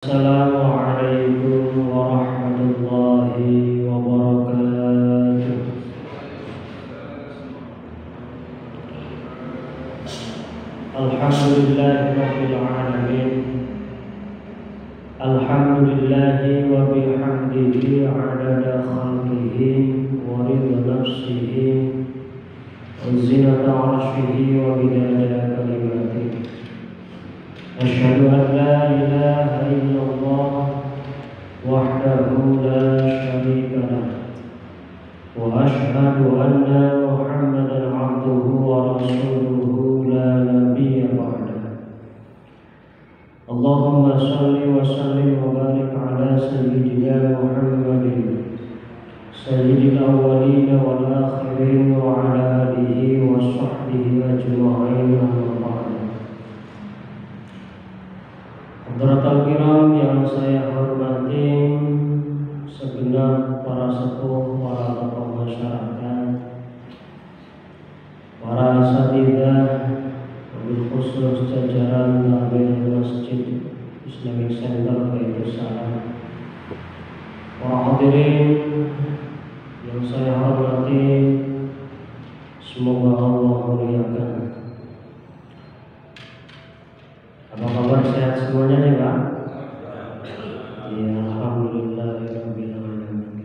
Assalamualaikum warahmatullahi wabarakatuh. Alhamdulillahirabbil alamin. Alhamdulillahi wa bihamdihi 'adada khalqihi wa ridha nafsihi wa zinata 'arshihi wa bidada kalimatihi. Asyhadu an la ilaha illallah wahdahu la syarika lah wa asyhadu anna Muhammadan 'abduhu wa rasuluhu la nabiyya ba'dah. Allahumma shalli wa sallim wa barik ala sayyidina Muhammadin sayyidil awwalin wal akhirin wa ala alihi wa sahbihi ajma'in. Hadirin kiram yang saya hormati, segenap para sepuh, para tokoh masyarakat, para asatidzah, wabil khusus jajaran Tabir Masjid Islamic Center Baitus Salam, para hadirin yang saya hormati, semoga Allah muliakan. Apa kabar, sehat semuanya nih Pak? Ya, alhamdulillahirabbil alamin.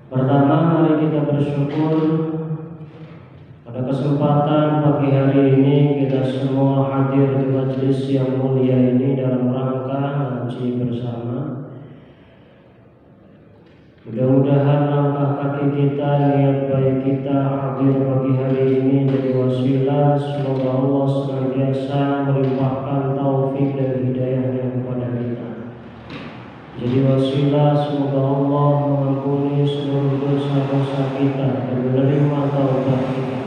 Pertama, mari kita bersyukur pada kesempatan pagi hari ini kita semua hadir di majelis yang mulia ini dalam rangka ngaji bersama. Mudah-mudahan langkah kaki kita, niat baik kita hadir pagi hari ini jadi wasilah. Semoga Allah senantiasa melimpahkan taufik dan hidayahnya kepada kita. Jadi wasilah, semoga Allah mengampuni seluruh dosa-dosa kita dan menerima taubat kita.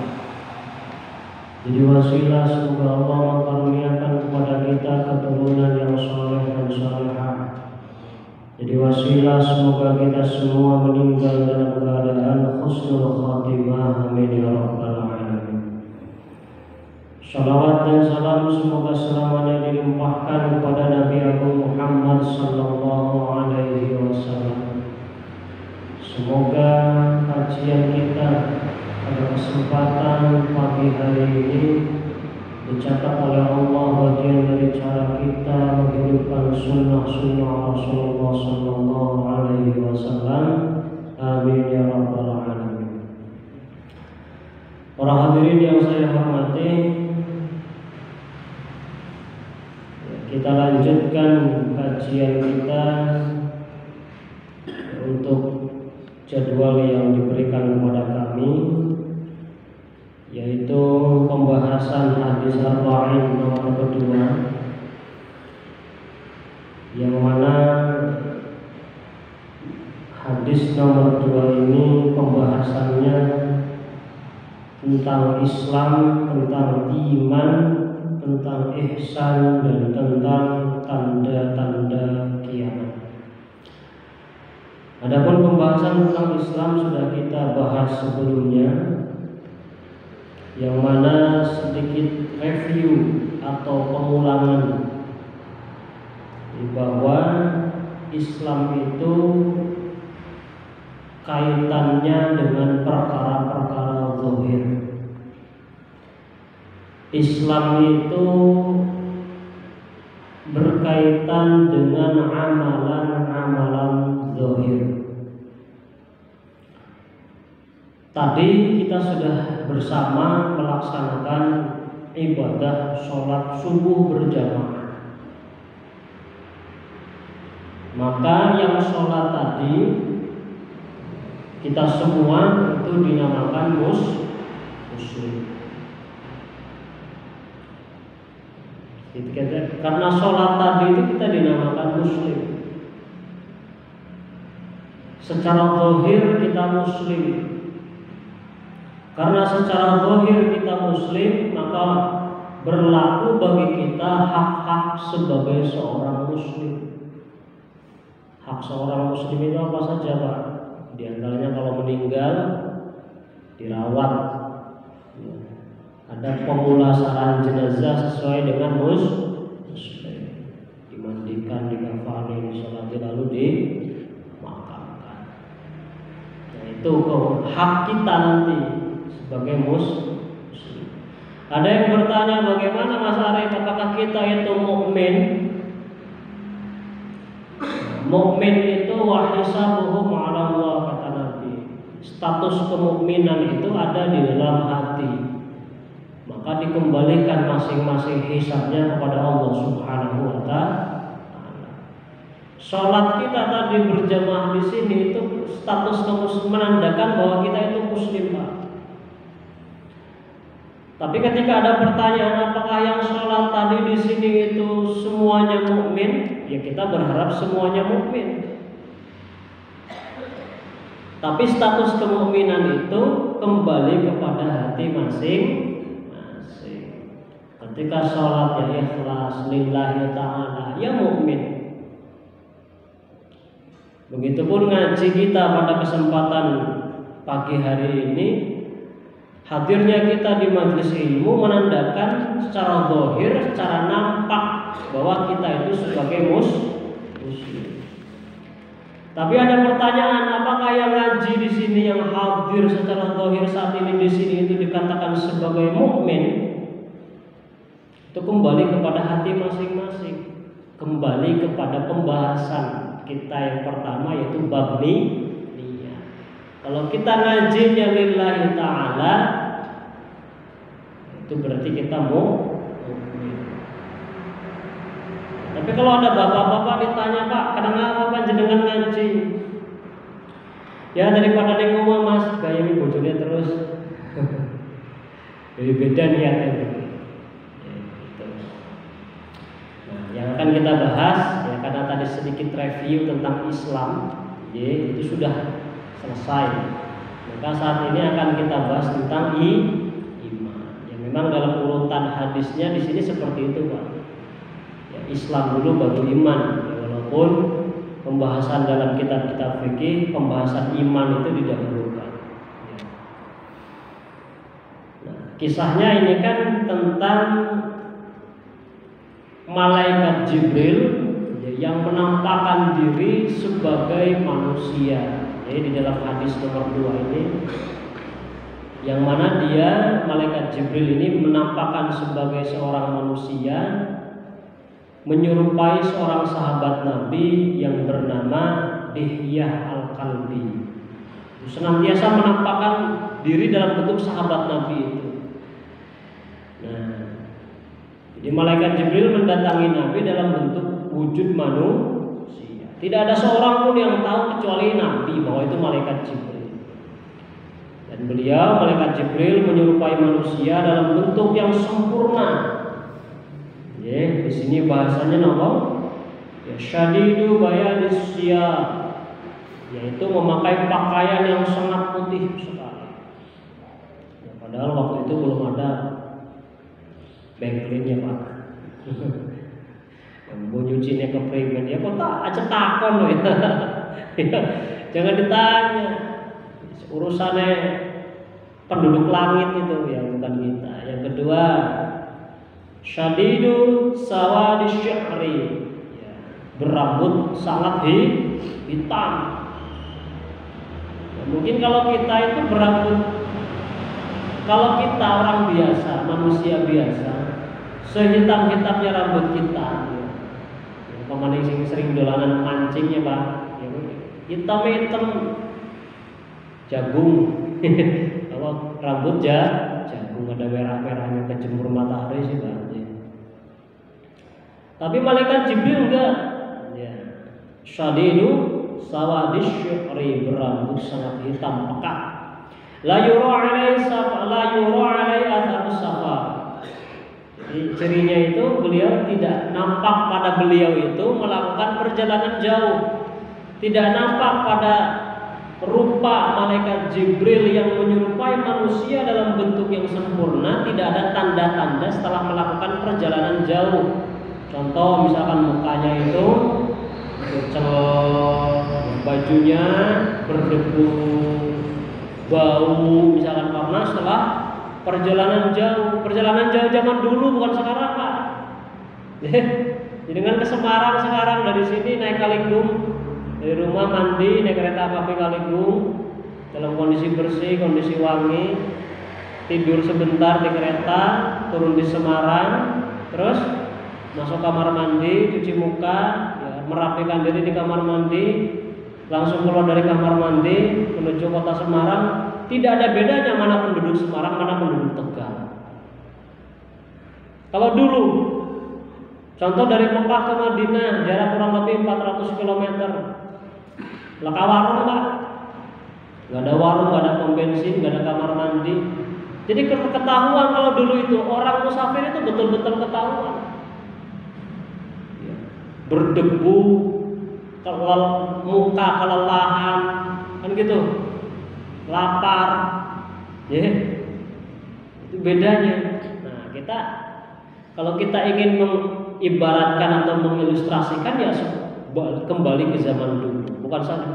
Jadi wasilah, semoga Allah mengaruniakan kepada kita keturunan yang saleh dan salehah. Jadi wasilah, semoga kita semua meninggal dalam keadaan husnul khatimah. Amin ya rabbal alamin. Salawat dan salam semoga selamanya dilimpahkan kepada Nabi Agung Muhammad sallallahu alaihi wasallam. Semoga kajian kita pada kesempatan pagi hari ini dicatat oleh Allah bagian dari cara kita menghidupkan sunnah-sunnah Rasulullah sallallahu alaihi wasallam. Amin ya rabbal alamin. Para hadirin yang saya hormati, kita lanjutkan kajian kita untuk jadwal yang diberikan kepada kami, yaitu pembahasan hadis arba'in nomor kedua, yang mana hadis nomor 2 ini pembahasannya tentang Islam, tentang iman, tentang ihsan, dan tentang tanda-tanda kiamat. Adapun pembahasan tentang Islam sudah kita bahas sebelumnya, yang mana sedikit review atau pengulangan bahwa Islam itu kaitannya dengan perkara-perkara zahir. Islam itu berkaitan dengan amalan-amalan zahir. Tadi kita sudah bersama melaksanakan ibadah sholat subuh berjamaah. Maka yang sholat tadi kita semua itu dinamakan muslim. Karena sholat tadi itu kita dinamakan muslim. Secara zahir kita muslim. Karena secara zahir kita muslim, maka berlaku bagi kita hak-hak sebagai seorang muslim. Hak seorang muslim itu apa saja Pak? Di antaranya kalau meninggal dirawat, ada pemulasaran jenazah sesuai dengan muslim, dimandikan, dikafan, Itu hak kita nanti sebagai muslim. Ada yang bertanya, bagaimana Mas Arif, apakah kita itu mukmin? Mukmin itu wa hisabuhum 'ala Allah, kata Nabi. Status kemukminan itu ada di dalam hati. Maka dikembalikan masing-masing hisabnya kepada Allah Subhanahu wa taala. Salat kita tadi berjamaah di sini itu status menandakan bahwa kita itu muslim, Pak. Tapi ketika ada pertanyaan apakah yang sholat tadi di sini itu semuanya mukmin, ya kita berharap semuanya mukmin. Tapi status kemukminan itu kembali kepada hati masing-masing. Ketika sholat ya ikhlas lillahi ta'ala, ya mukmin. Begitupun ngaji kita pada kesempatan pagi hari ini, hadirnya kita di majelis ilmu menandakan secara zahir, secara nampak bahwa kita itu sebagai muslim. Tapi ada pertanyaan, apakah yang ngaji di sini, yang hadir secara zahir saat ini di sini itu dikatakan sebagai mukmin? Itu kembali kepada hati masing-masing, kembali kepada pembahasan kita yang pertama, yaitu bab niyat. Kalau kita ngajinya lillahi ta'ala, itu berarti kita mukmin. Tapi kalau ada bapak-bapak ditanya, Pak, kenapa Pak jenengan ngaji? Ya daripada di rumah Mas, gaya ini bojone terus. Jadi beda niatnya gitu. Nah, yang akan kita bahas ya, karena tadi sedikit review tentang Islam, ya, itu sudah selesai. Maka saat ini akan kita bahas tentang iman. Ya memang dalam urutan hadisnya di sini seperti itu, Pak. Ya, Islam dulu baru iman. Ya, walaupun pembahasan dalam kitab-kitab fikih, pembahasan iman itu didahulukan. Ya. Nah, kisahnya ini kan tentang malaikat Jibril yang menampakkan diri sebagai manusia. Jadi di dalam hadis nomor 2 ini, yang mana dia, malaikat Jibril ini menampakkan sebagai seorang manusia, menyerupai seorang sahabat Nabi yang bernama Dihyah Al-Kalbi. Senantiasa menampakkan diri dalam bentuk sahabat Nabi itu. Nah, jadi malaikat Jibril mendatangi Nabi dalam bentuk wujud manusia. Tidak ada seorang pun yang tahu kecuali Nabi bahwa itu malaikat Jibril. Dan beliau, malaikat Jibril, menyerupai manusia dalam bentuk yang sempurna. Ya, di sini bahasanya nama ya syadidu bayadis siyab, yaitu memakai pakaian yang sangat putih sekali. Ya, padahal waktu itu belum ada backgroundnya, Pak. Yang mau nyucinya ke preman, ya kok tak aja takon loh ya. Jangan ditanya. Urusannya penduduk langit itu ya, bukan kita. Yang kedua, syadidu sawadi sya'ri, ya, berambut sangat hitam. Ya, mungkin kalau kita itu berambut, kalau kita orang biasa, manusia biasa, sehitam-hitamnya rambut kita, ya, pemaning sering dolanan mancingnya, Pak, ya, hitam jagung. Kalau rambut jagung ada merah-merahnya kejemur matahari sih, Pak. Tapi malaikat Jibril enggak, ya. Syadidu sawadish syu'ri, berambut sangat hitam pekat. La yura alai atharus safar. Jadi cirinya itu beliau tidak nampak pada beliau itu melakukan perjalanan jauh. Tidak nampak pada rupa malaikat Jibril yang menyerupai manusia dalam bentuk yang sempurna. Tidak ada tanda-tanda setelah melakukan perjalanan jauh. Contoh misalkan mukanya itu bercelok, bajunya berdebu, bau, misalkan karena setelah perjalanan jauh zaman dulu, bukan sekarang, Pak. Jadi dengan ke Semarang sekarang, dari sini naik Kaligung, dari rumah mandi naik kereta api Kaligung, dalam kondisi bersih, kondisi wangi, tidur sebentar di kereta, turun di Semarang, terus masuk kamar mandi, cuci muka, ya, merapikan diri di kamar mandi, langsung keluar dari kamar mandi menuju kota Semarang. Tidak ada bedanya mana penduduk Semarang, mana penduduk Tegal. Kalau dulu, contoh dari Mekah ke Madinah, jarak kurang lebih 400 km. Laka warung Pak, nggak ada warung, nggak ada pom bensin, nggak ada kamar mandi. Jadi ketahuan kalau dulu itu orang musafir itu betul-betul ketahuan. Berdebu, muka kelelahan, kan gitu, lapar, ya, itu bedanya. Nah, kalau kita ingin mengibaratkan atau mengilustrasikan, ya kembali ke zaman dulu,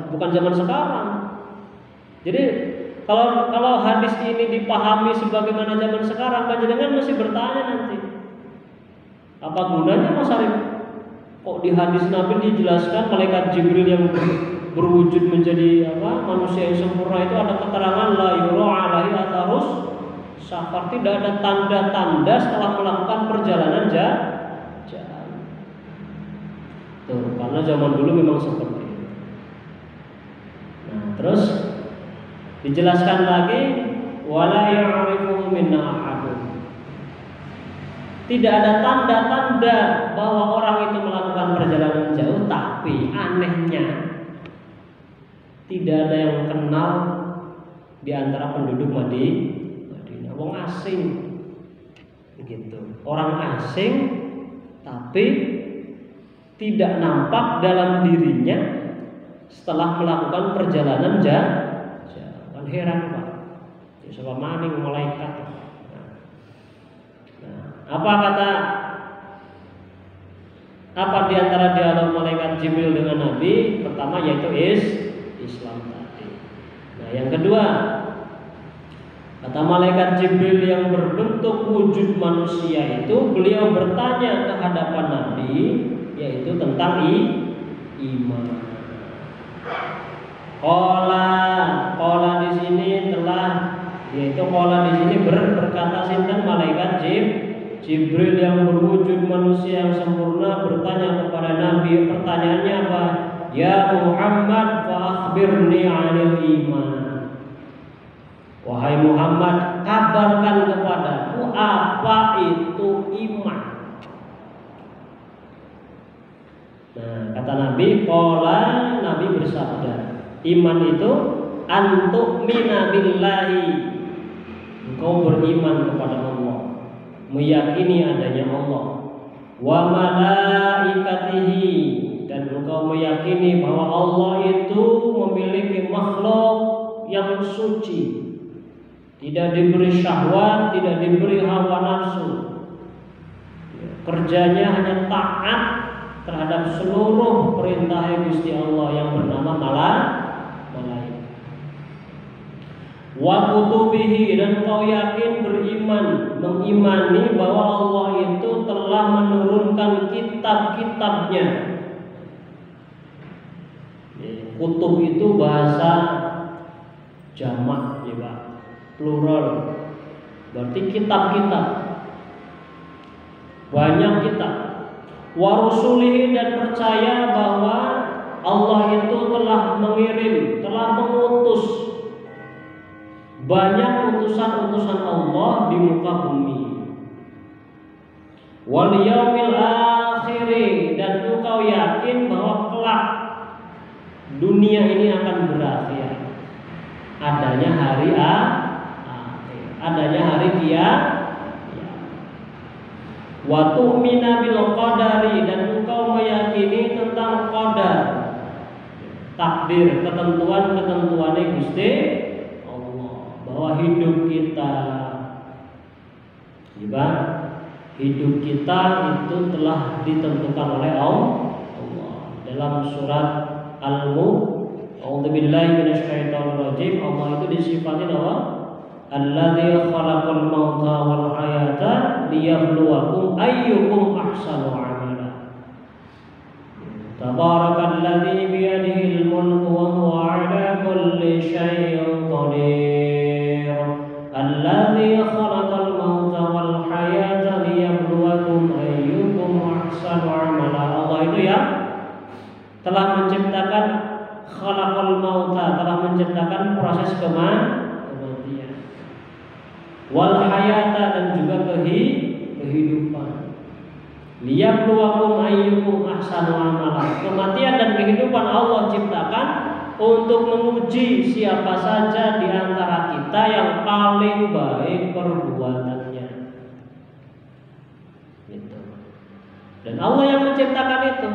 bukan zaman sekarang. Jadi kalau hadis ini dipahami sebagaimana zaman sekarang, panjenengan masih bertanya nanti, apa gunanya Mas Arif? Kok di hadis Nabi dijelaskan malaikat Jibril yang berwujud menjadi manusia yang sempurna itu ada keterangan la yura alaihi atharus safar, tidak ada tanda-tanda setelah melakukan perjalanan jauh. Tuh, karena zaman dulu memang seperti itu. Nah, terus dijelaskan lagi wala ya'rifu minna ahadun. Tidak ada tanda-tanda bahwa orang itu melakukan perjalanan jauh, tapi anehnya tidak ada yang kenal di antara penduduk Madinah, wong asing begitu. Orang asing tapi tidak nampak dalam dirinya setelah melakukan perjalanan jauh. Kan heran Pak, siapa maning malaikat. Apa di antara dialog malaikat Jibril dengan Nabi? Pertama yaitu Islam tadi. Nah, yang kedua, kata malaikat Jibril yang berbentuk wujud manusia itu, beliau bertanya ke hadapan Nabi, yaitu tentang iman. Qala di sini berkata sinten malaikat Jibril yang berwujud manusia yang sempurna bertanya kepada Nabi. Pertanyaannya apa? Ya Muhammad fa akhbirni 'anil iman. Wahai Muhammad, kabarkan kepadaku apa itu iman. Nah, kata Nabi, Nabi bersabda, iman itu antu'mina billahi, engkau beriman kepada Allah, meyakini adanya Allah, wa malaikatihi, dan engkau meyakini bahwa Allah itu memiliki makhluk yang suci, tidak diberi syahwat, tidak diberi hawa nafsu, kerjanya hanya taat terhadap seluruh perintah Gusti Allah yang bernama malaikat. Wa kutubihi, dan kau yakin mengimani bahwa Allah itu telah menurunkan kitab-kitabnya. Kutub itu bahasa jamak ya Pak, plural, berarti kitab-kitab, banyak kitab. Wa rusulihi, dan percaya bahwa Allah itu telah mengutus banyak utusan-utusan Allah di muka bumi. Wal yaumil akhir, dan engkau yakin bahwa kelak dunia ini akan berakhir, adanya hari akhir, adanya hari kiamat. Wa tu'mina bil qadari, dan engkau meyakini tentang qadar, takdir, ketentuan-ketentuannya Gusti Allah, bahwa hidup kita itu telah ditentukan oleh Allah. Dalam surat Al-Mulk, a'udzubillahi minasyaitonir rajim, Allah itu disifati bahwa alladzi khalaqal mauta wal hayata liyabluwakum ayyukum ahsanu amala. Tabarakalladzi biyadihil mulku wa huwa ala kulli syai'in qadir alladzi khalaqal mauta wal hayata liyabluwakum ayyukum ahsanu amala. Allah itu ya telah menciptakan khalaqal mauta, telah menciptakan proses kematian, wal hayata dan juga kehidupan. Liyabluwakum ayyukum ahsanu amala. Kematian dan kehidupan Allah ciptakan untuk menguji siapa saja di antara kita yang paling baik perbuatannya. Gitu. Dan Allah yang menciptakan itu.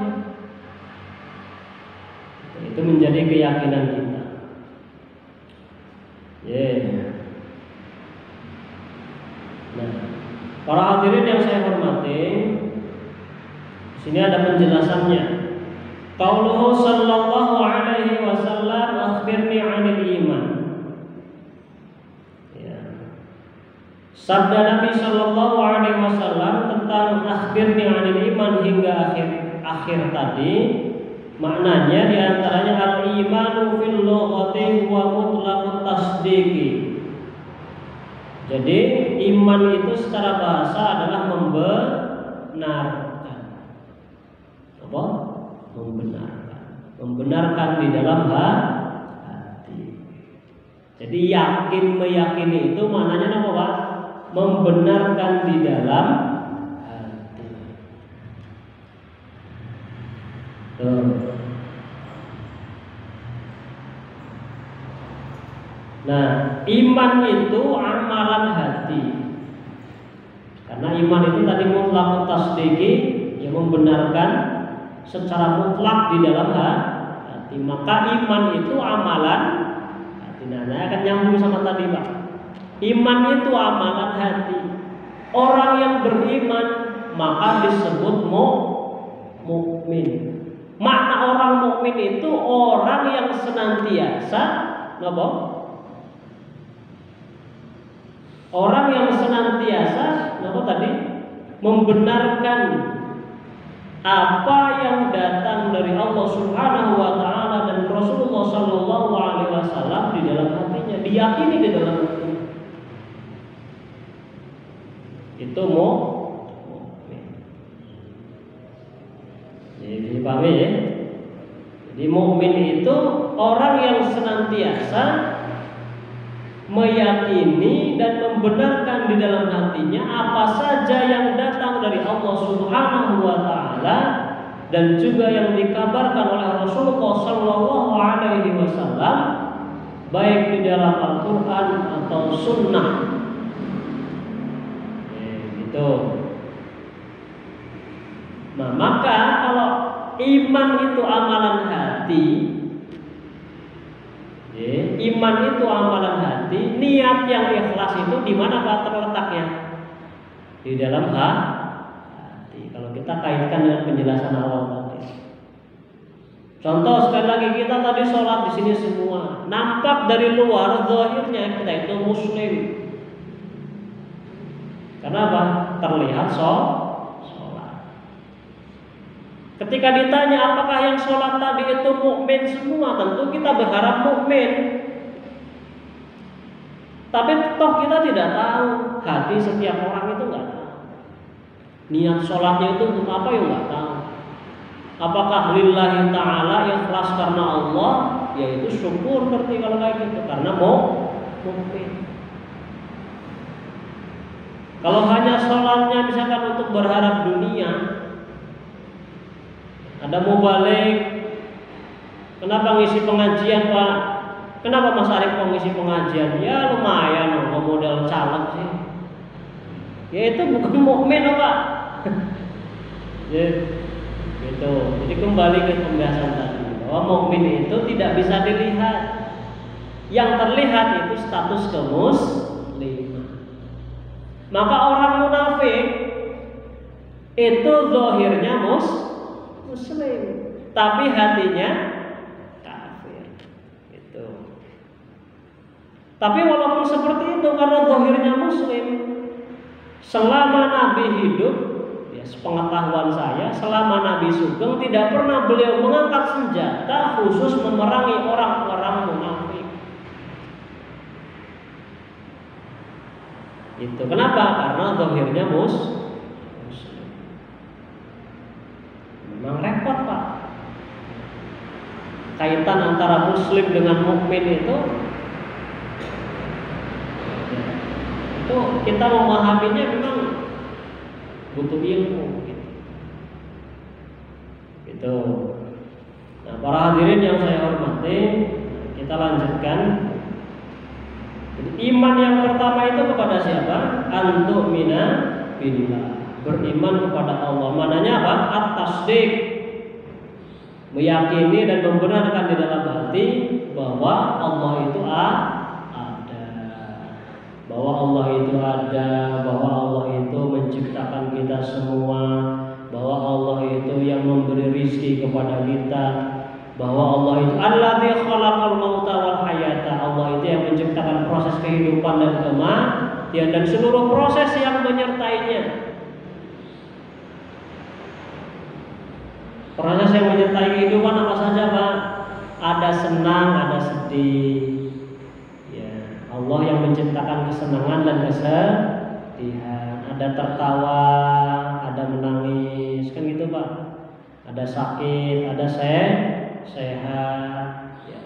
Itu menjadi keyakinan kita. Nah, para hadirin yang saya hormati, di sini ada penjelasannya. Qauluhu sallallahu alaihi wasallam akhbirni 'anil iman. Ya. Sabda Nabi sallallahu alaihi wasallam tentang akhbirni 'anil iman hingga akhir tadi, maknanya diantaranya al-imanu fil lughati wa mutlaqut tasdiqi. Jadi iman itu secara bahasa adalah membenarkan. Apa? Membenarkan di dalam hati. Jadi yakin meyakini itu maknanya apa, Pak? Membenarkan di dalam hati. Nah, iman itu amalan hati. Karena iman itu tadi mutlaq tasdiqi, yang membenarkan secara mutlak di dalam hati. Maka iman itu amalan hati. Nah, saya akan nyambung sama tadi, Pak. Iman itu amalan hati. Orang yang beriman maka disebut mukmin. Makna orang mukmin itu orang yang senantiasa apa? Orang yang senantiasa apa tadi? Membenarkan apa yang datang dari Allah Subhanahu wa taala dan Rasulullah sallallahu alaihi wasallam di dalam hatinya, diyakini di dalam hatinya. Itu mukmin. Jadi paham ya? Jadi mukmin itu orang yang senantiasa meyakini dan membenarkan di dalam hatinya apa saja yang datang dari Allah Subhanahu wa taala dan juga yang dikabarkan oleh Rasulullah sallallahu alaihi wasallam, baik di dalam Al-Qur'an atau sunnah. Gitu. Nah, maka kalau iman itu amalan hati, iman itu amalan hati, niat yang ikhlas itu di mana Pak terletaknya? Di dalam hati. Kalau kita kaitkan dengan penjelasan awal tadi. Contoh sekali lagi, kita tadi sholat di sini semua, nampak dari luar zahirnya kita itu muslim. Kenapa? Terlihat sholat. Ketika ditanya apakah yang sholat tadi itu mukmin semua, tentu kita berharap mukmin. Tapi toh kita tidak tahu, hati setiap orang itu nggak tahu. Niat sholatnya itu untuk apa ya nggak tahu. Apakah lillahi ta'ala ikhlas karena Allah, yaitu syukur berarti kalau kayak gitu, karena mukmin. Kalau hanya sholatnya misalkan untuk berharap dunia, ada mau balik, kenapa ngisi pengajian Pak? Kenapa Mas Arif mau ngisi pengajian? Ya lumayan, model caleg sih. Ya itu bukan mukmin Pak. Ya, gitu. Jadi kembali ke pembahasan tadi, bahwa mukmin itu tidak bisa dilihat. Yang terlihat itu status kemusliman. Maka orang munafik itu zahirnya muslim, tapi hatinya kafir. Gitu. Tapi walaupun seperti itu, karena zahirnya muslim, selama Nabi hidup, ya sepengetahuan saya, selama Nabi sugeng tidak pernah beliau mengangkat senjata khusus memerangi orang-orang munafik. Itu kenapa? Karena zahirnya muslim. Memang repot, Pak. Kaitan antara muslim dengan mukmin itu kita memahaminya memang butuh ilmu gitu. Nah, para hadirin yang saya hormati, kita lanjutkan. Jadi, iman yang pertama itu kepada siapa? Antu'mina billah, beriman kepada Allah. Mananya apa? At-tasdiq, meyakini dan membenarkan di dalam hati bahwa Allah itu ada, bahwa Allah itu ada, bahwa Allah itu menciptakan kita semua, bahwa Allah itu yang memberi rizki kepada kita, bahwa Allah itu alladzi khalaqal mauta wal hayata, Allah itu yang menciptakan proses kehidupan dan kematian dan seluruh proses yang menyertainya. Proses yang menyertai kehidupan apa saja, Pak? Ada senang, ada sedih. Ya, Allah yang menciptakan kesenangan dan kesedihan. Ada tertawa, ada menangis, kan gitu, Pak. Ada sakit, ada sehat. Ya,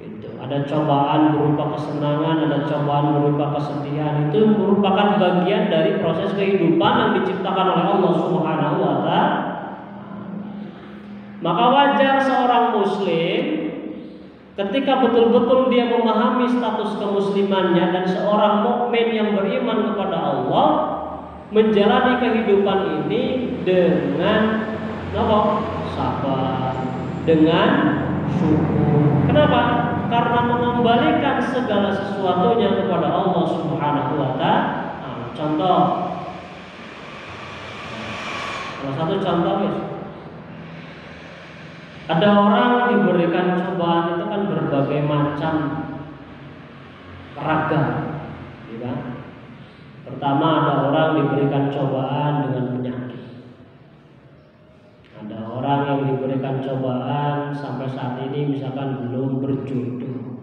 gitu. Ada cobaan berupa kesenangan, ada cobaan berupa kesedihan. Itu merupakan bagian dari proses kehidupan yang diciptakan oleh Allah Subhanahu wa Ta'ala. Maka wajar seorang muslim ketika betul-betul dia memahami status kemuslimannya dan seorang mukmin yang beriman kepada Allah menjalani kehidupan ini dengan sabar, dengan syukur. Kenapa? Karena mengembalikan segala sesuatunya kepada Allah Subhanahu wa Ta'ala. Contoh, salah satu contoh, ada orang diberikan cobaan itu kan berbagai macam ragam, ya. Pertama, ada orang diberikan cobaan dengan penyakit. Ada orang yang diberikan cobaan sampai saat ini misalkan belum berjodoh.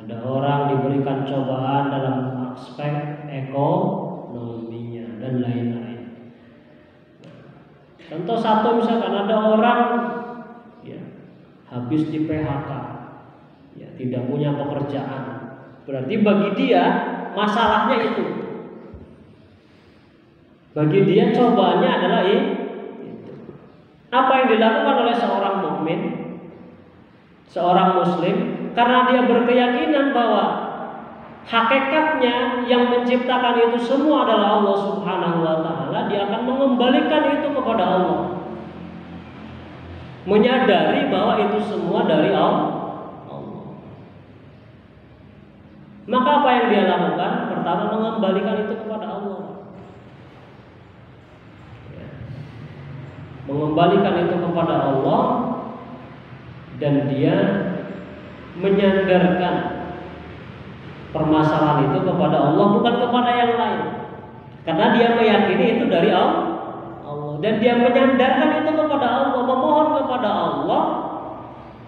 Ada orang diberikan cobaan dalam aspek ekonominya dan lain-lain. Contoh satu, misalkan ada orang habis di PHK, ya, tidak punya pekerjaan. Berarti bagi dia masalahnya itu. Bagi dia cobaannya adalah itu. Apa yang dilakukan oleh seorang mukmin, seorang muslim, karena dia berkeyakinan bahwa hakikatnya yang menciptakan itu semua adalah Allah Subhanahu wa Ta'ala, dia akan mengembalikan itu kepada Allah. Menyadari bahwa itu semua dari Allah. Maka apa yang dia lakukan? Pertama, mengembalikan itu kepada Allah. Mengembalikan itu kepada Allah, dan dia menyandarkan permasalahan itu kepada Allah, bukan kepada yang lain. Karena dia meyakini itu dari Allah. Dan dia menyandarkan itu kepada Allah, memohon kepada Allah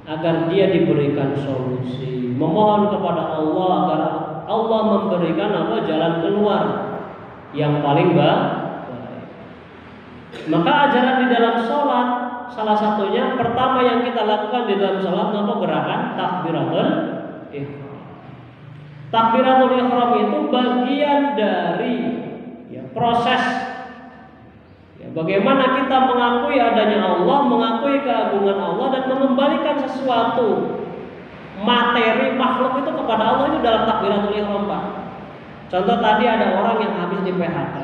agar dia diberikan solusi, memohon kepada Allah agar Allah memberikan jalan keluar yang paling baik. Maka ajaran di dalam sholat, salah satunya pertama yang kita lakukan di dalam sholat gerakan takbiratul ihram. Takbiratul ihram itu bagian dari proses bagaimana kita mengakui adanya Allah, mengakui keagungan Allah, dan mengembalikan sesuatu materi makhluk itu kepada Allah, itu dalam takbiratul ihram, Pak. Contoh tadi ada orang yang habis di PHK.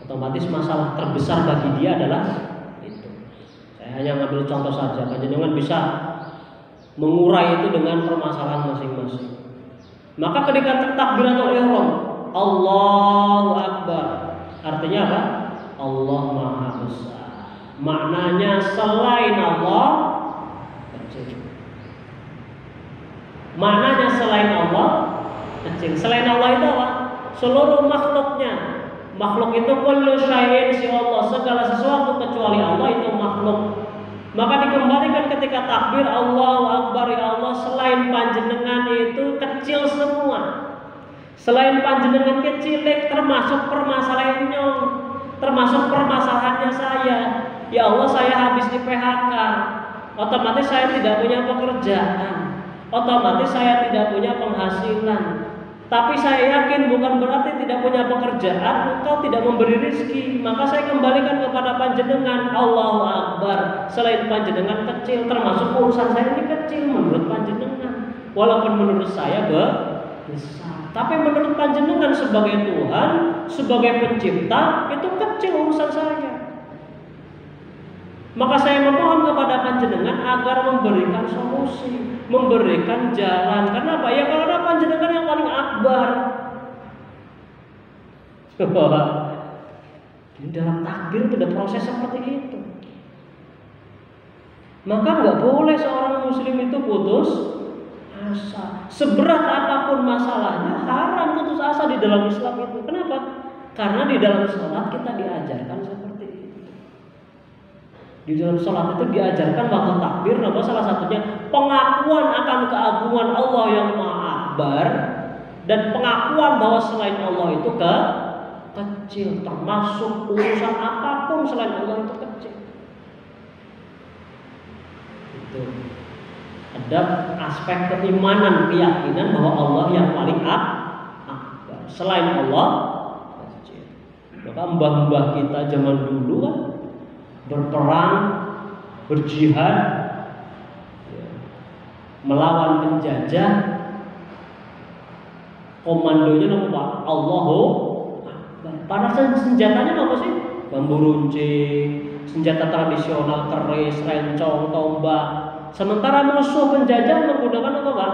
Otomatis masalah terbesar bagi dia adalah itu. Saya hanya ngambil contoh saja, Panjenengan bisa mengurai itu dengan permasalahan masing-masing. Maka ketika takbiratul ihram, Allahu Akbar, artinya apa? Allah Maha Besar. Maknanya selain Allah kecil. Maknanya selain Allah kecil. Selain Allah itu apa? Seluruh makhluknya. Makhluk itu kullu syai'in si Allah, segala sesuatu kecuali Allah itu makhluk. Maka dikembalikan ketika takbir Allahu Akbar, ya Allah, selain panjenengan itu kecil semua. Selain panjenengan kecilik, termasuk permasalahannya, termasuk permasalahannya saya. Ya Allah, saya habis di PHK. Otomatis saya tidak punya pekerjaan. Otomatis saya tidak punya penghasilan. Tapi saya yakin bukan berarti tidak punya pekerjaan Engkau tidak memberi rezeki. Maka saya kembalikan kepada panjenengan. Allahu Akbar. Selain panjenengan kecil, termasuk urusan saya ini kecil menurut panjenengan. Walaupun menurut saya besar. Tapi menurut panjenengan sebagai Tuhan, sebagai pencipta, itu kecil urusan saya. Maka saya memohon kepada panjenengan agar memberikan solusi, memberikan jalan. Kenapa? Ya karena panjenengan yang paling akbar. Di dalam takdir itu ada proses seperti itu. Maka nggak boleh seorang muslim itu putus asa. Seberat apapun masalahnya, haram putus asa di dalam Islam itu. Kenapa? Karena di dalam sholat kita diajarkan seperti itu. Di dalam sholat itu diajarkan waktu takbir, nama salah satunya pengakuan akan keagungan Allah yang Maha Akbar dan pengakuan bahwa selain Allah itu kecil, termasuk urusan apapun selain Allah itu kecil. Itu ada aspek keimanan, keyakinan bahwa Allah yang paling akbar. Selain Allah kecil. Maka mbah-mbah kita zaman dulu kan berperang, berjihad, melawan penjajah. Komandonya apa Pak? Allahu Akbar. Padahal senjatanya apa sih? Bambu runcing, senjata tradisional, keris, rencong, tombak. Sementara musuh penjajah menggunakan apa Pak?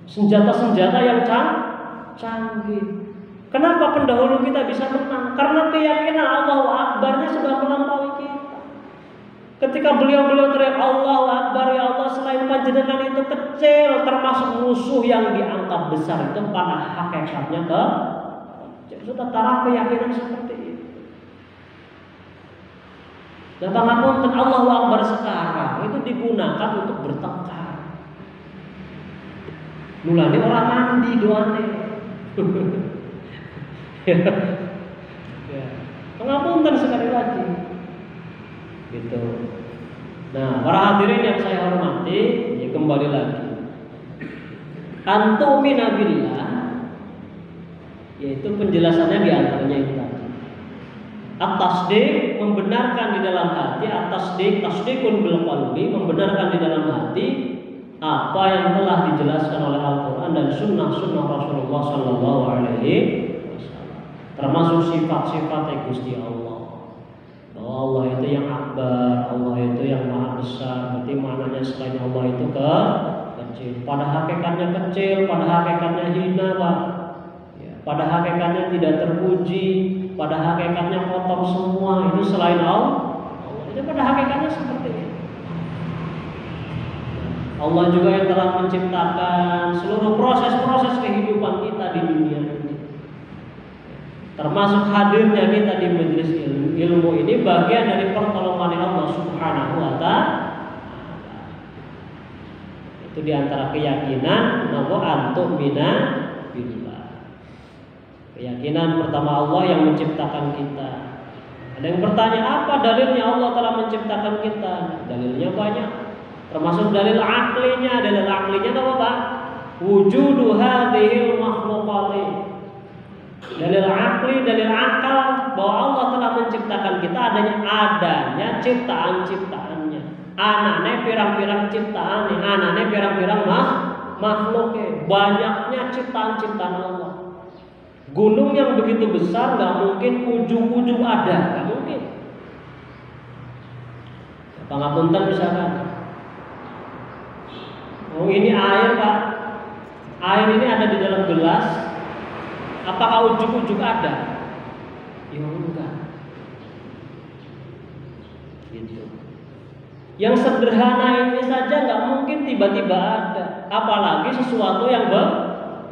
Senjata-senjata yang canggih. Kenapa pendahulu kita bisa menang? Karena keyakinan Allahu Akbarnya sudah melampaui kita. Ketika beliau teriak Allahu Akbar, ya Allah, selain panjenengan itu kecil, termasuk musuh yang dianggap besar itu pada hakikatnya sudah taraf keyakinan seperti itu. Dan pangapunten Allahu Akbar sekarang itu digunakan untuk bertengkar. Mulai orang mandi doane. Ya. Pengapunten sekali lagi. Gitu. Nah, para hadirin yang saya hormati, ya kembali lagi. Antumina billah, yaitu penjelasannya di antaranya itu tadi. At-tasdiq membenarkan di dalam hati, tasdiqun bil qalbi, membenarkan di dalam hati apa yang telah dijelaskan oleh Al-Qur'an dan sunnah Rasulullah sallallahu alaihi wasallam. Termasuk sifat-sifat Gusti Allah. Bahwa Allah itu yang akbar, Allah itu yang maha besar. Berarti maknanya selain Allah itu kecil. Pada hakikatnya kecil, pada hakikatnya hina Pak. Ya, pada hakikatnya tidak terpuji, pada hakikatnya kotor semua. Itu selain Allah. Itu pada hakikatnya seperti itu. Allah juga yang telah menciptakan seluruh proses-proses kehidupan kita di dunia ini. Termasuk hadirnya kita di majelis ilmu ini bagian dari pertolongan Allah Subhanahu wa ta'ala. Itu diantara keyakinan bahwa antumina billah. Keyakinan pertama Allah yang menciptakan kita. Ada yang bertanya apa dalilnya Allah telah menciptakan kita? Dalilnya banyak. Termasuk dalil aklinya. Dalil aklinya apa Pak? Wujudu hadhil makhluqati. Dalil akli, dalil akal bahwa Allah telah menciptakan kita adanya ciptaan-ciptaannya. Anane pirang-pirang ciptaan, anane pirang-pirang makhluknya. Banyaknya ciptaan-ciptaan Allah. Gunung yang begitu besar nggak mungkin ujung-ujung ada, nggak mungkin. Pangapunten misalkan. Oh ini air Pak. Air ini ada di dalam gelas. Apakah ujung-ujung ada? Ya enggak. Gitu. Yang sederhana ini saja nggak mungkin tiba-tiba ada. Apalagi sesuatu yang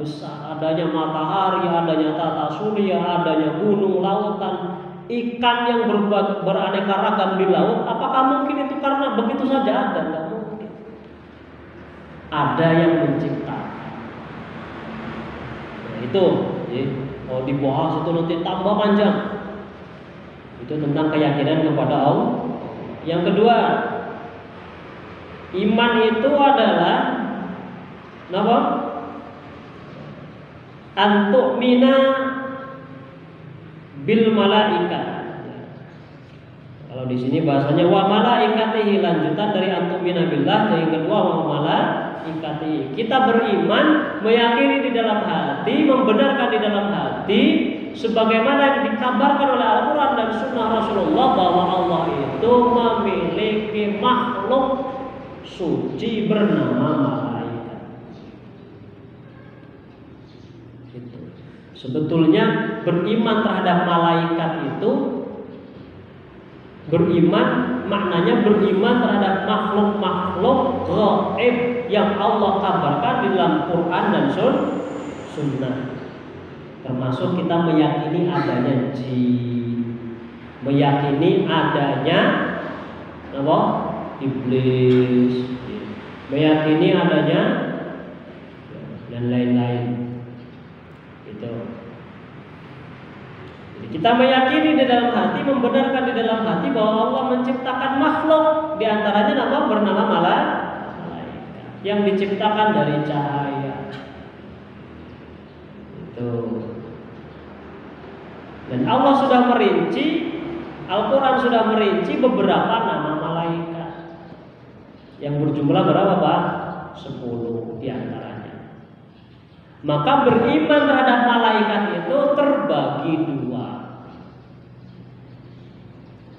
besar. Adanya matahari, adanya tata surya, adanya gunung, lautan, ikan yang beraneka ragam di laut. Apakah mungkin itu karena begitu saja ada? Nggak mungkin. Ada yang menciptakan. itu ya. Kalau dibahas itu nanti tambah panjang. Itu tentang keyakinan kepada Allah. Yang kedua, iman itu adalah apa? Antu'mina bil malaikat. Kalau di sini bahasanya wa malaikatihi, lanjutan dari antu'mina billah. Yang kedua wa malaikatihi. Kita beriman, meyakini di dalam hati, membenarkan di dalam hati sebagaimana yang dikabarkan oleh Al-Quran dan Sunnah Rasulullah bahwa Allah itu memiliki makhluk suci bernama malaikat. Itu. Sebetulnya beriman terhadap malaikat itu, beriman maknanya beriman terhadap makhluk-makhluk gaib yang Allah kabarkan di dalam Quran dan Sunnah. Termasuk kita meyakini adanya jin, meyakini adanya apa? Iblis, meyakini adanya dan lain-lain. Itu. Jadi kita meyakini di dalam hati, membenarkan di dalam hati bahwa Allah menciptakan makhluk, di antaranya nama bernama malaikat yang diciptakan dari cahaya. Itu. Dan Allah sudah merinci, Al-Quran sudah merinci beberapa nama malaikat yang berjumlah berapa Pak? 10 diantaranya. Maka beriman terhadap malaikat itu terbagi dua.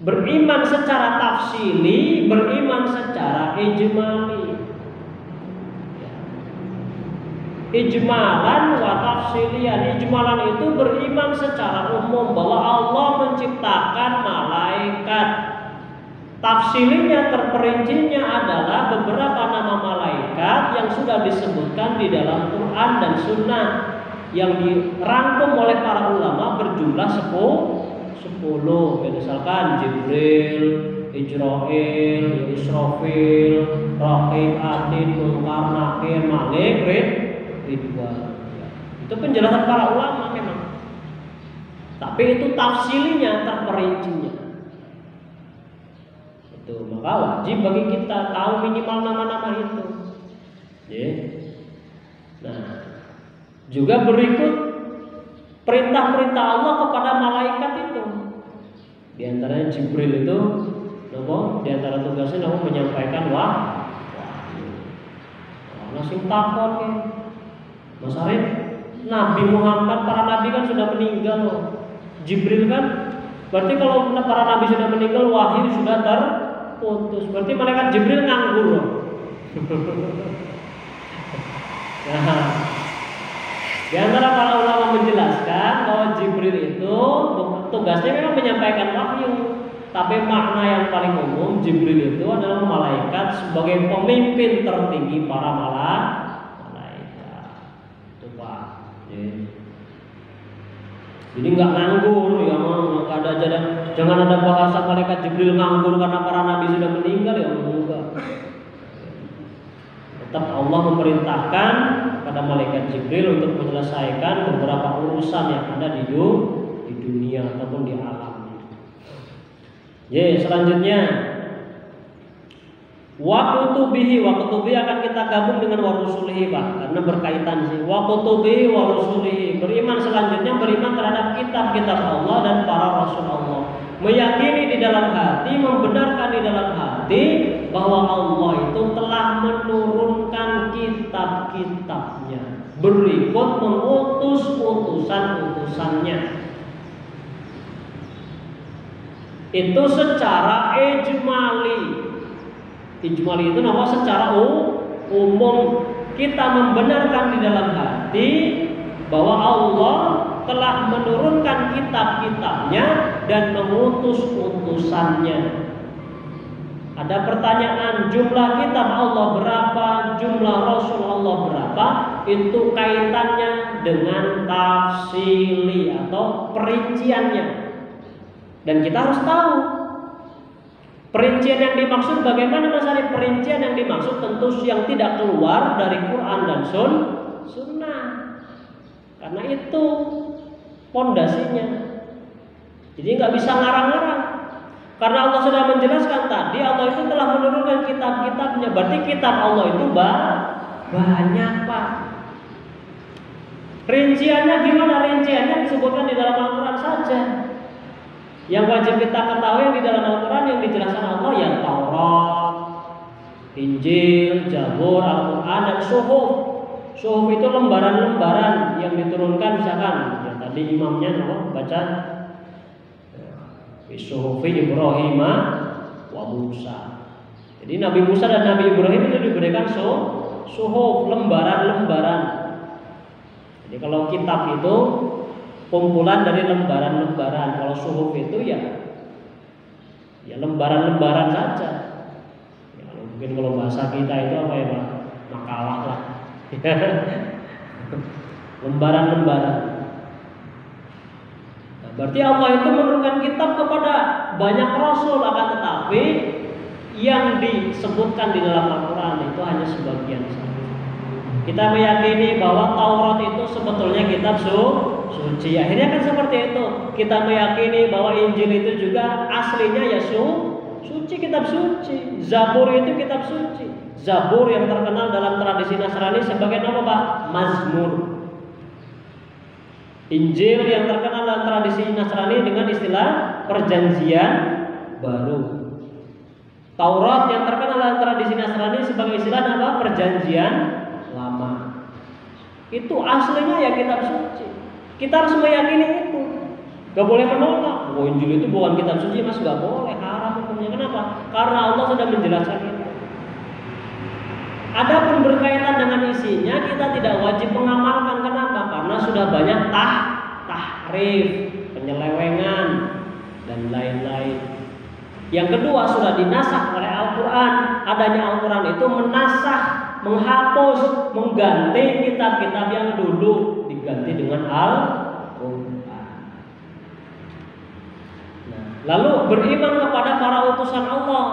Beriman secara tafsili, beriman secara ijmali. Ijmalan wa tafsilian. Ijmalan itu beriman secara umum bahwa Allah menciptakan malaikat. Tafsilinya, terperincinya adalah beberapa nama malaikat yang sudah disebutkan di dalam Quran dan Sunnah yang dirangkum oleh para ulama berjumlah 10. Misalkan Jibril, Israfil, Raqib, Atid, Munkar, Nakir, Malik, Ridwan. Itu penjelasan para ulama memang. Tapi itu tafsilinya, terperincinya. Itu maka wajib bagi kita tahu minimal nama-nama itu. Ya. Nah, juga berikut perintah-perintah Allah kepada malaikat itu. Di antaranya Jibril itu, di antara tugasnya menyampaikan wahyu. Langsung takut ya. Mas Arif, Nabi Muhammad, para nabi kan sudah meninggal loh. Jibril kan, berarti kalau para nabi sudah meninggal, wahyu sudah terputus. Berarti malaikat Jibril nganggur loh. Nah, di antara para ulama menjelaskan bahwa Jibril itu tugasnya memang menyampaikan wahyu, tapi makna yang paling umum Jibril itu adalah malaikat sebagai pemimpin tertinggi para malaikat. Jadi nggak nganggur ya, nggak ada aja. Jangan ada bahasa malaikat Jibril nganggur karena para nabi sudah meninggal ya, enggak. Tetap Allah memerintahkan pada malaikat Jibril untuk menyelesaikan beberapa urusan yang ada di dunia ataupun di alam. Selanjutnya wa kutubihi akan kita gabung dengan wa rusulihi Pak, karena berkaitan sih. Wa kutubihi wa rusulihi, beriman selanjutnya beriman terhadap kitab-kitab Allah dan para rasul Allah. Meyakini di dalam hati, membenarkan di dalam hati bahwa Allah itu telah menurunkan kitab-kitabnya berikut mengutus utusan-utusannya. Itu secara ijmali. Ijmali itu nama secara umum. Kita membenarkan di dalam hati bahwa Allah telah menurunkan kitab-kitabnya dan mengutus utusannya. Ada pertanyaan, jumlah kitab Allah berapa, jumlah Rasul Allah berapa? Itu kaitannya dengan tafsili atau perinciannya. Dan kita harus tahu perincian yang dimaksud bagaimana Mas Arif? Perincian yang dimaksud tentu yang tidak keluar dari Quran dan Sunnah. Karena itu pondasinya. Jadi nggak bisa ngarang-ngarang. Karena Allah sudah menjelaskan tadi, Allah itu telah menurunkan kitab-kitabnya. Berarti kitab Allah itu banyak, Pak. Rinciannya gimana? Rinciannya disebutkan di dalam Al-Quran saja. Yang wajib kita ketahui yang di dalam Al-Quran yang dijelaskan Allah ya Taurat, Injil, Zabur, Al-Quran, dan Suhuf. Suhuf itu lembaran-lembaran yang diturunkan, misalkan ya, tadi imamnya baca Suhufi Ibrahim wa Musa. Jadi Nabi Musa dan Nabi Ibrahim itu diberikan suhuf, lembaran-lembaran. Jadi kalau kitab itu kumpulan dari lembaran-lembaran. Kalau suhuf itu ya lembaran-lembaran saja. Ya, mungkin kalau bahasa kita itu apa ya Pak? Makalah lah. Lembaran-lembaran. Berarti Allah itu menurunkan kitab kepada banyak rasul, akan tetapi yang disebutkan di dalam Al-Quran itu hanya sebagian saja. Kita meyakini bahwa Taurat itu sebetulnya kitab suci. Akhirnya kan seperti itu. Kita meyakini bahwa Injil itu juga aslinya ya suci, kitab suci. Zabur itu kitab suci. Zabur yang terkenal dalam tradisi Nasrani sebagai nama Pak? Mazmur. Injil yang terkenal dalam tradisi Nasrani dengan istilah Perjanjian Baru. Taurat yang terkenal dalam tradisi Nasrani sebagai istilah apa? Perjanjian Lama. Itu aslinya ya kitab suci. Kita harus meyakini itu. Gak boleh menolak. Oh, Injil itu bukan kitab suci, Mas, gak boleh. Haram hukumnya. Kenapa? Karena Allah sudah menjelaskan itu. Adapun berkaitan dengan isinya kita tidak wajib mengamalkan. Kenapa? Karena sudah banyak tahrif, penyelewengan dan lain-lain. Yang kedua sudah dinasakh oleh Al-Quran. Adanya Al-Quran itu menasakh, menghapus, mengganti kitab-kitab yang dulu, diganti dengan Al-Quran. Nah, lalu beriman kepada para utusan Allah.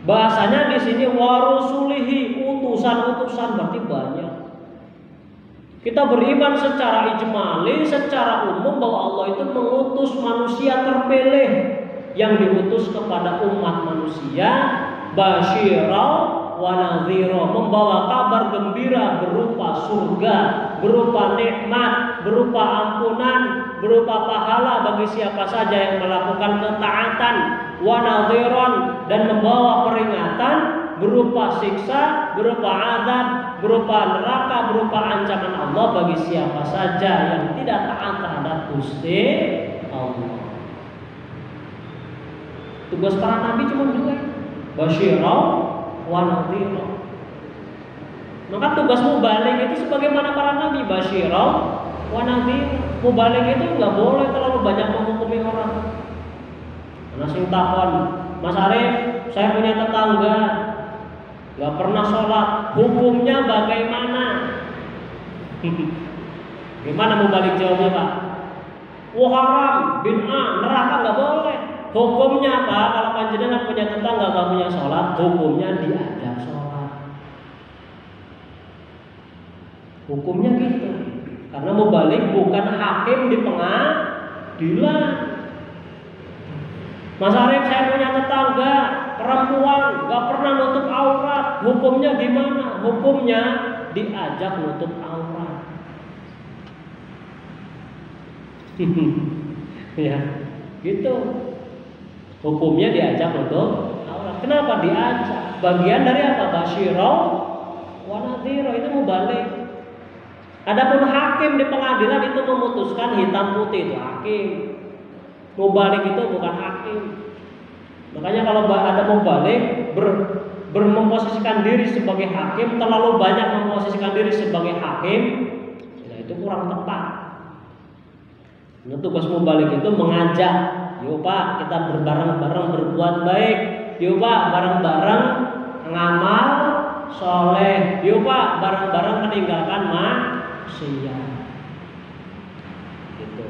Bahasanya di sini warusulihi, utusan-utusan, berarti banyak. Kita beriman secara ijmali, secara umum bahwa Allah itu mengutus manusia terpilih yang diutus kepada umat manusia, basyira wa nadhira, membawa kabar gembira berupa surga, berupa nikmat, berupa ampunan, berupa pahala bagi siapa saja yang melakukan ketaatan, wa nadhiran, dan membawa peringatan berupa siksa, berupa azab, berupa neraka, berupa ancaman Allah bagi siapa saja yang tidak taat terhadap Gusti Allah. Tugas para nabi cuma dua, basyira wa nadhira. Maka tugas mubalik itu sebagaimana para nabi, basyira wa nadhira. Mubalik itu nggak boleh terlalu banyak menghukumi orang. Karena sing takon, Mas Arif, saya punya tetangga nggak pernah sholat, hukumnya bagaimana? Gimana mau balik jawabnya Pak? Wah haram, bid'ah, neraka nggak boleh. Hukumnya apa? Kalau panjenengan punya tetangga nggak punya sholat, hukumnya diajak sholat. Hukumnya gitu. Karena mau balik bukan hakim di pengadilan. Mas Arif, saya punya tetangga perempuan gak pernah nutup aurat, hukumnya gimana? Hukumnya diajak nutup aurat. Ya, gitu. Hukumnya diajak nutup aurat. Kenapa diajak? Bagian dari apa? Basyira wa nadhira, itu mubalik. Adapun hakim di pengadilan itu memutuskan hitam putih, itu hakim. Mubalik itu bukan hakim. Makanya kalau ada mubalik memposisikan diri sebagai hakim, terlalu banyak memposisikan diri sebagai hakim, ya itu kurang tepat. Nah, tugas mubalik itu mengajak, yuk Pak, kita bareng-bareng berbuat baik, yuk Pak, bareng-bareng ngamal soleh, yuk Pak, bareng-bareng meninggalkan maksiat. Gitu.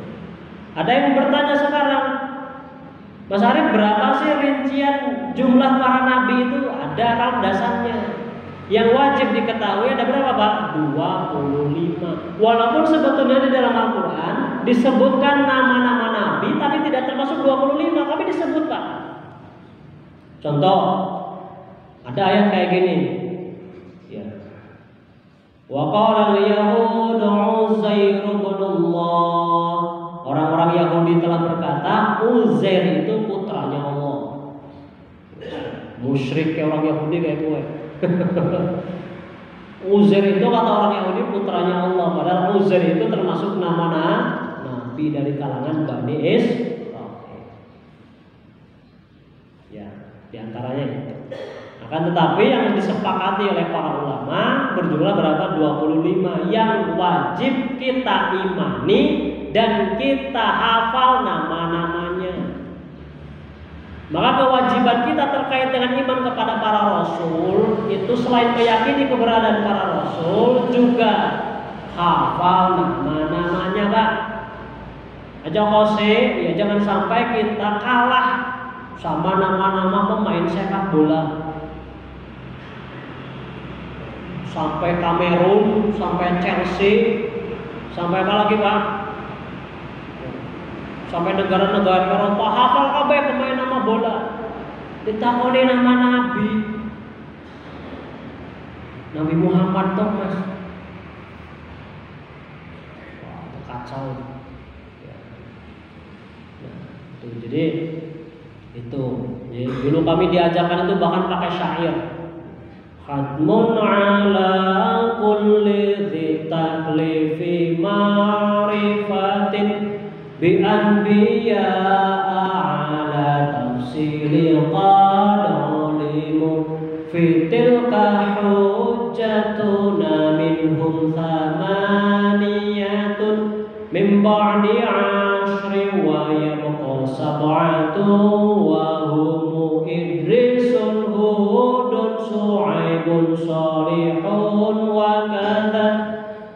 Ada yang bertanya sekarang, Mas Arif, berapa sih rincian jumlah para nabi itu? Ada landasannya. Yang wajib diketahui ada berapa Pak? 25. Walaupun sebetulnya di dalam Al-Quran disebutkan nama-nama Nabi, tapi tidak termasuk 25, tapi disebut Pak. Contoh, ada ayat kayak gini. Ya. Wa qala al-yahudu Uzair ibnullah. Orang-orang Yahudi telah berkata, Uzair itu putranya Allah. Musyrik kayak orang Yahudi kayak gue. Uzair itu kata orang Yahudi putranya Allah, padahal Uzair itu termasuk nama nabi dari kalangan Bani Israil. Ya, diantaranya itu. Akan tetapi yang disepakati oleh para ulama berjumlah berapa? 25 yang wajib kita imani dan kita hafal nama-namanya. Maka kewajiban kita terkait dengan iman kepada para rasul itu selain meyakini keberadaan para rasul juga hafal nama-namanya Pak. Aja kose, ya jangan sampai kita kalah sama nama-nama pemain sepak bola. Sampai Kamerun, sampai Chelsea, sampai apa lagi Pak? Sampai negara-negara Eropa hafal kabeh pemain nama bola. Ditakoni nama nabi. Nabi Muhammad toh Mas. Wah, itu kacau. Ya. Nah, itu jadi itu. Jadi, dulu kami diajarkan itu bahkan pakai syair. Khatmun ala kulli dhi taklifi ma'rifatin bi anbiya ala tafsili qad ulimu fi tilka hujjatuna minhum thamaniyatun min ba'di 'ashri wa yabqa sab'atun wa hum Idrisun Hudun Su'aibun Salihun wa kadha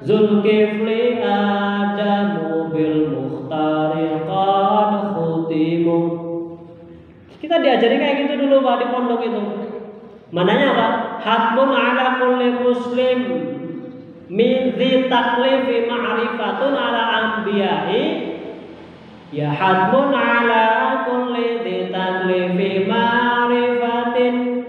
Zulkifli Adamu bil Mukhtari qad khutimu. Kita diajari kayak gitu dulu Pak di pondok itu. Mananya Pak? Hatmun ala kulli muslim min dhi taklifi ma'rifatun ala anbiya'i. Ya hatmun ala kulli dhi taklifi ma'rifatin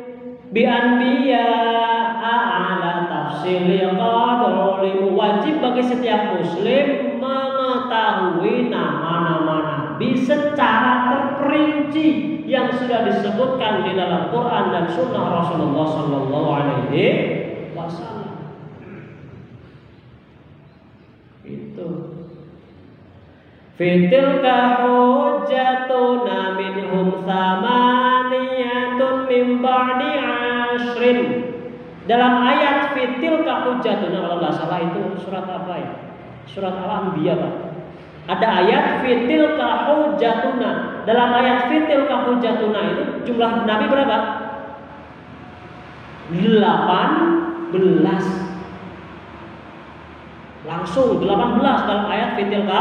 bi anbiya'a ala tafsili qad ulimu. Wajib bagi setiap muslim mengetahui nama-nama nabi secara terperinci yang sudah disebutkan di dalam Quran dan Sunnah Rasulullah Sallallahu Alaihi Wasallam. Itu. Fitilka hujjatuna minhum thamaniyatun min ba'di 'ashrin. Dalam ayat fitilka hujjatuna, kalau nggak salah itu surat apa ya? Surat Al-Anbiya Pak. Ada ayat fitilka hujjatuna. Dalam ayat fitilka hujjatuna itu jumlah nabi berapa? 18. Langsung 18 dalam ayat fitilka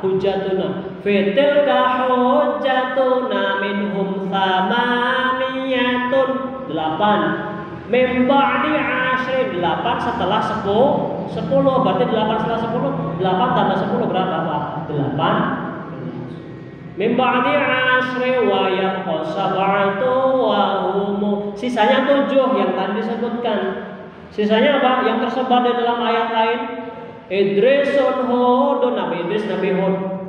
hujjatuna. Fitilka hujjatuna minhum thamaniyatun 8. Min ba'di 'ashri 8 setelah 10 berarti 8 setelah 10 8 tambah 10 berapa Pak? 8. Min ba'di 'ashri wa yabqa sab'atu wa hum. Sisanya 7 yang tadi disebutkan. Sisanya apa? Yang tersebar di dalam ayat lain. Idrisun Hudun, Nabi Idris, Nabi Hud.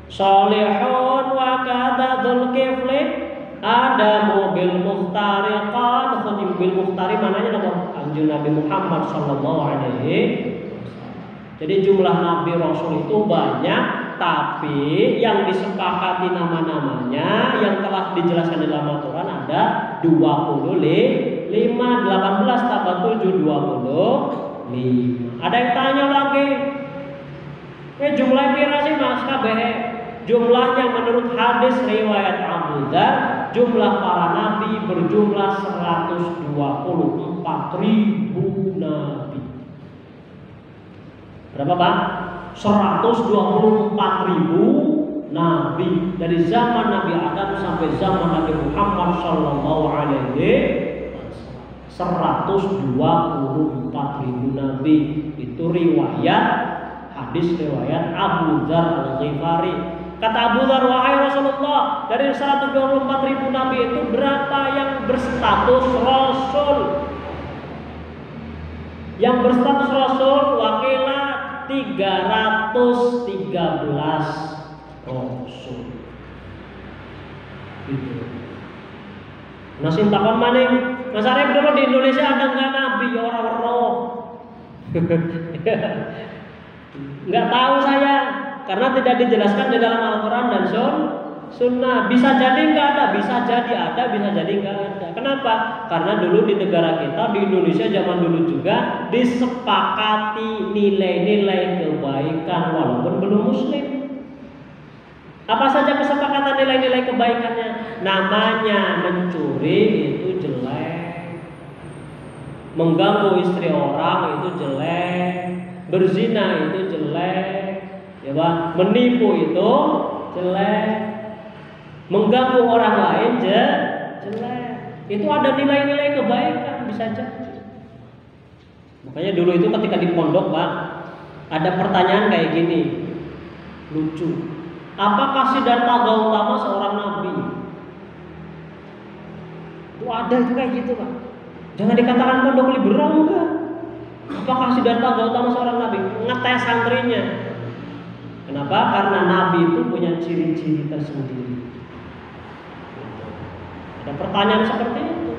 Salihun wa kadha Dzulkifli Adamu bil Mukhtari qad khutim. Bil Mukhtari mananya apa? Anjing Nabi Muhammad sallallahu alaihi wasallam. Jadi jumlah nabi rasul itu banyak, tapi yang disepakati nama-namanya yang telah dijelaskan dalam Al-Quran ada 25. 18 tambah 7 25. Ada yang tanya lagi, jumlah pira sih Mas kabeh? Jumlahnya menurut hadis riwayat Abu Dzar, jumlah para nabi berjumlah 124.000 nabi. Berapa Pak? 124.000 nabi dari zaman Nabi Adam sampai zaman Nabi Muhammad sallallahu alaihi wasallam. 124.000 nabi. Itu riwayat hadis riwayat Abu Dzar Al-Ghifari. Kata Abu Dzar, wahai Rasulullah, dari 124.000 nabi itu berapa yang berstatus rasul? Yang berstatus rasul wakilah 313 rasul. Gitu. Nasi takon maning, Mas Arif dulu di Indonesia ada nggak nabi orang-orang? Nggak tahu saya, karena tidak dijelaskan di dalam Al-Quran dan Sunnah. Bisa jadi nggak ada, bisa jadi ada, bisa jadi nggak ada. Kenapa? Karena dulu di negara kita, di Indonesia zaman dulu juga disepakati nilai-nilai kebaikan walaupun belum muslim. Apa saja kesepakatan nilai-nilai kebaikannya? Namanya mencuri itu jelek, mengganggu istri orang itu jelek, berzina itu jelek, ya Pak, menipu itu jelek, mengganggu orang lain jelek. Itu ada nilai-nilai kebaikan, bisa jadi. Makanya dulu itu ketika di pondok, Pak, ada pertanyaan kayak gini, lucu. Apakah Siddhartha Gautama seorang nabi? Itu ada itu kayak gitu, Pak. Jangan dikatakan pondok liberal enggak. Apakah Siddhartha Gautama seorang nabi? Ngetes santrinya. Kenapa? Karena nabi itu punya ciri-ciri tersendiri. Ada pertanyaan seperti itu.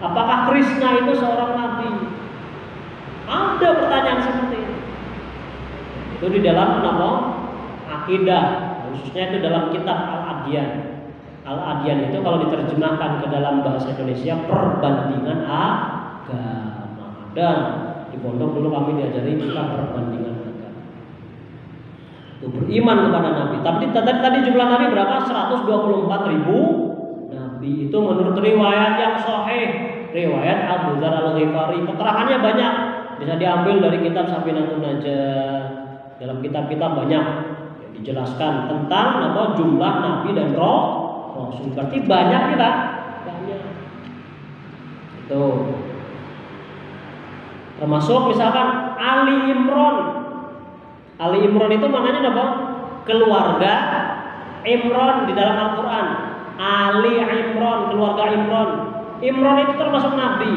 Apakah Krishna itu seorang nabi? Ada pertanyaan seperti itu. Itu di dalam nama akidah, khususnya itu dalam kitab Al-Adyan. Al-Adyan itu kalau diterjemahkan ke dalam bahasa Indonesia perbandingan agama. Dan di pondok dulu kami diajari kitab perbandingan agama. Itu beriman kepada Nabi. Tapi tadi jumlah Nabi berapa? 124.000 Nabi. Itu menurut riwayat yang sahih, riwayat Abu Dzar Al-Ghifari. Keterangannya banyak, bisa diambil dari kitab Safinatun Najah. Dalam kitab-kitab banyak dijelaskan tentang apa jumlah nabi dan rasul. Berarti banyak nih, Pak. Banyak. Itu. Termasuk misalkan Ali Imran. Ali Imran itu maknanya apa? Keluarga Imran di dalam Al-Qur'an. Ali Imran, keluarga Imran. Imran itu termasuk nabi.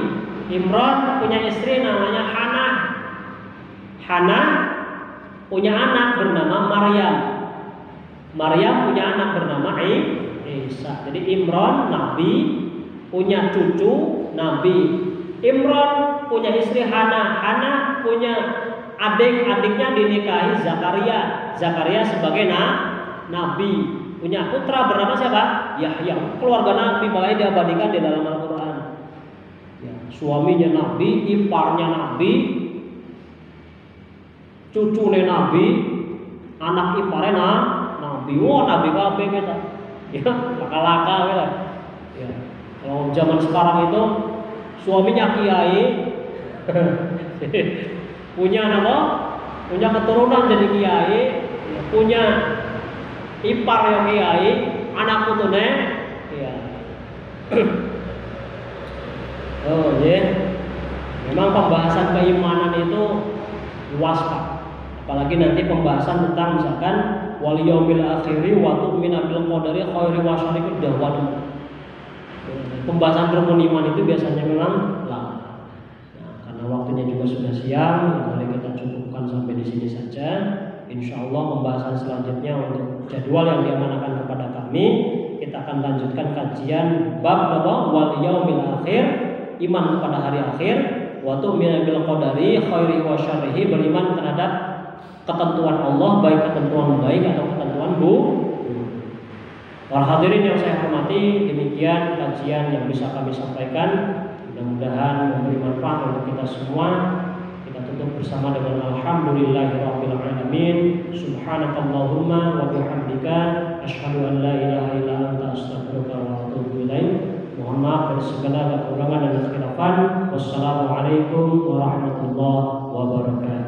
Imran punya istri namanya Hannah. Hannah punya anak bernama Maryam. Maryam punya anak bernama Isa. Jadi Imran nabi, punya cucu nabi. Imran punya istri Hannah. Hannah punya adiknya dinikahi Zakaria. Zakaria sebagai nabi. Punya putra bernama siapa? Yahya. Keluarga nabi, makanya diabadikan di dalam Al-Quran. Ya, suaminya nabi, iparnya nabi, cucunya nabi, anak iparnya nabi. Wah, nabi kabeh kita. Ya, laka-laka kita. Ya. Kalau zaman sekarang itu suaminya kiai punya apa? Punya keturunan jadi kiai, punya ipar yang kiai, anak putune ya. Oh, ya. Memang pembahasan keimanan itu luas, Pak. Apalagi nanti pembahasan tentang misalkan wal yaumil akhiri wa tu'minu bil qadari khairi wa syarri itu dahwan. Pembahasan rukun iman itu biasanya memang lama. Nah, karena waktunya juga sudah siang, boleh kita cukupkan sampai di sini saja. Insya Allah pembahasan selanjutnya untuk jadwal yang diamanakan kepada kami, kita akan lanjutkan kajian bab wal yaumil akhir, iman kepada hari akhir, wa tu'minu bil qadari khairi wa syarrihi, beriman terhadap ketentuan Allah, baik ketentuan baik atau ketentuan buruk. Para hadirin yang saya hormati, demikian kajian yang bisa kami sampaikan. Mudah-mudahan memberi manfaat untuk kita semua. Kita tutup bersama dengan alhamdulillahirabbil alamin. Subhanakallahumma wa bihamdika asyhadu an la ilaha illa anta astaghfiruka wa atubu ilaik. Mohon maaf dari segala kekurangan dan kekhilafan. Wassalamualaikum warahmatullahi wabarakatuh.